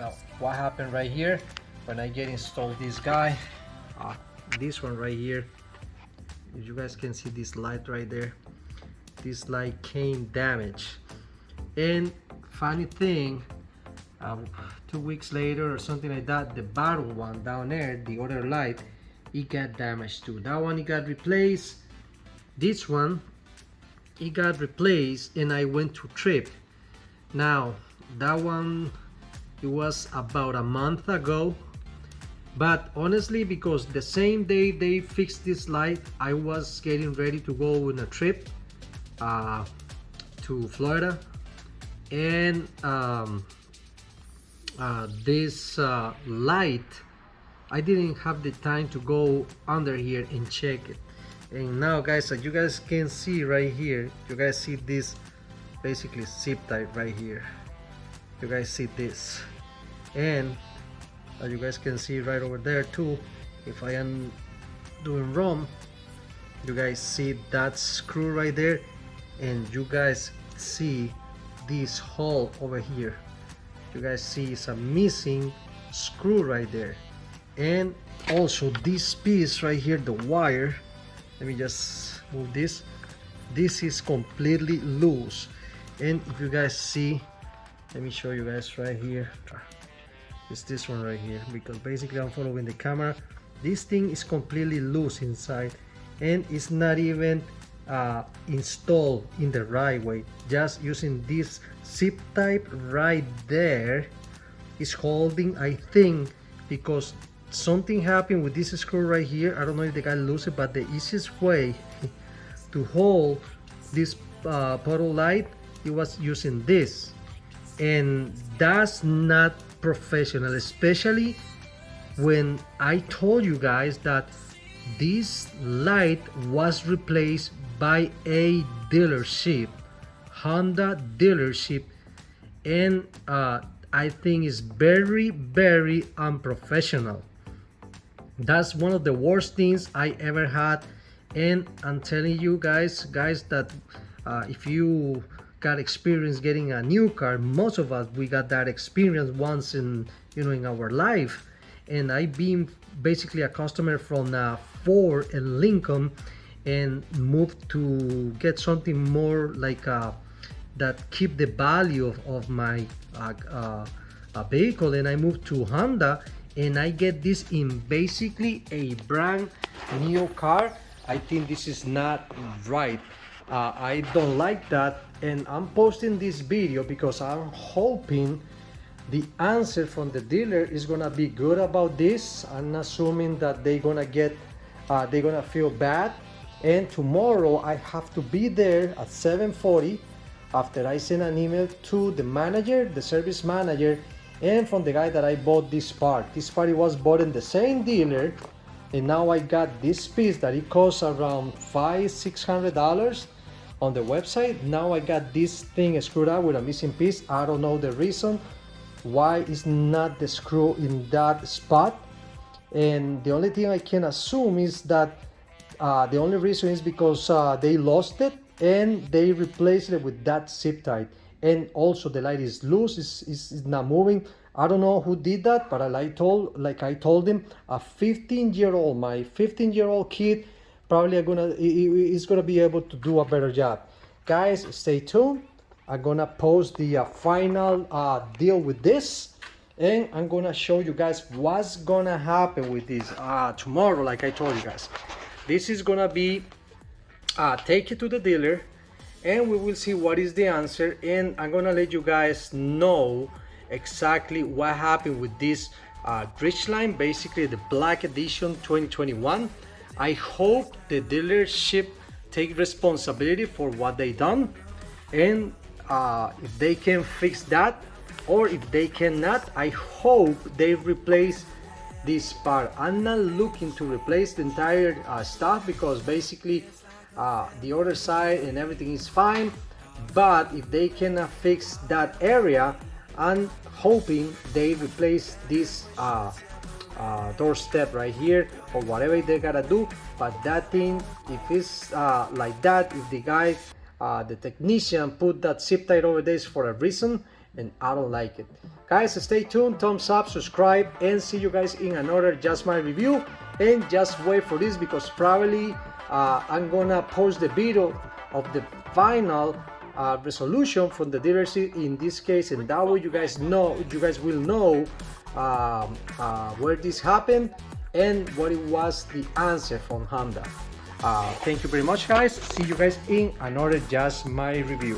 Well, what happened right here when I get installed this guy, this one right here, if you guys can see this light right there, this light came damaged. And funny thing, 2 weeks later or something like that, the bottom one down there, the other light, it got damaged too. That one, it got replaced. This one, it got replaced, and I went to trip. Now that one, it was about a month ago, but honestly, because the same day they fixed this light, I was getting ready to go on a trip to Florida, and this light, I didn't have the time to go under here and check it. And now guys, as you guys can see right here, you guys see this basically zip tie right here. You guys see this, and as you guys can see right over there too, if I am doing wrong, you guys see that screw right there, and you guys see this hole over here. You guys see it's a missing screw right there. And also this piece right here, the wire, let me just move this, this is completely loose. And if you guys see, let me show you guys right here, it's this one right here, because basically I'm following the camera. This thing is completely loose inside, and it's not even installed in the right way. Just using this zip type right there is holding, I think, because something happened with this screw right here. I don't know if the guy loose it, but the easiest way to hold this puddle light, it was using this, and that's not professional, especially when I told you guys that this light was replaced by a dealership, Honda dealership, and I think it's very, very unprofessional. That's one of the worst things I ever had. And I'm telling you guys that if you got experience getting a new car, most of us, we got that experience once in, you know, in our life. And I've been basically a customer from Ford and Lincoln, and moved to get something more like that keep the value of my vehicle, and I moved to Honda, and I get this in basically a brand new car. I think this is not right. I don't like that, and I'm posting this video because I'm hoping the answer from the dealer is gonna be good about this. I'm assuming that they're gonna feel bad, and tomorrow I have to be there at 7:40 after I send an email to the manager, the service manager, and from the guy that I bought this part. This part, it was bought in the same dealer, and now I got this piece that it costs around $500-600 on the website. Now I got this thing screwed up with a missing piece. I don't know the reason why it's not the screw in that spot, and the only thing I can assume is that the only reason is because they lost it and they replaced it with that zip tie. And also the light is loose, is not moving. I don't know who did that, but I told him, a 15-year-old, my 15-year-old kid probably is gonna be able to do a better job. Guys, stay tuned. I'm gonna post the final deal with this, and I'm gonna show you guys what's gonna happen with this tomorrow. Like I told you guys, this is gonna be take it to the dealer, and we will see what is the answer, and I'm gonna let you guys know exactly what happened with this Ridgeline, basically the Black Edition 2021. I hope the dealership take responsibility for what they done, and if they can fix that, or if they cannot, I hope they replace this part. I'm not looking to replace the entire stuff, because basically the other side and everything is fine, but if they cannot fix that area, I'm hoping they replace this doorstep right here, or whatever they gotta do. But that thing, if it's like that, if the guy, the technician, put that zip tie over this for a reason, and I don't like it. Guys, stay tuned, thumbs up, subscribe, and see you guys in another Just My Review. And just wait for this, because probably I'm gonna post the video of the final resolution from the dealership in this case, and that way you guys will know where this happened and what it was the answer from Honda. Thank you very much, guys. See you guys in another Just My Review.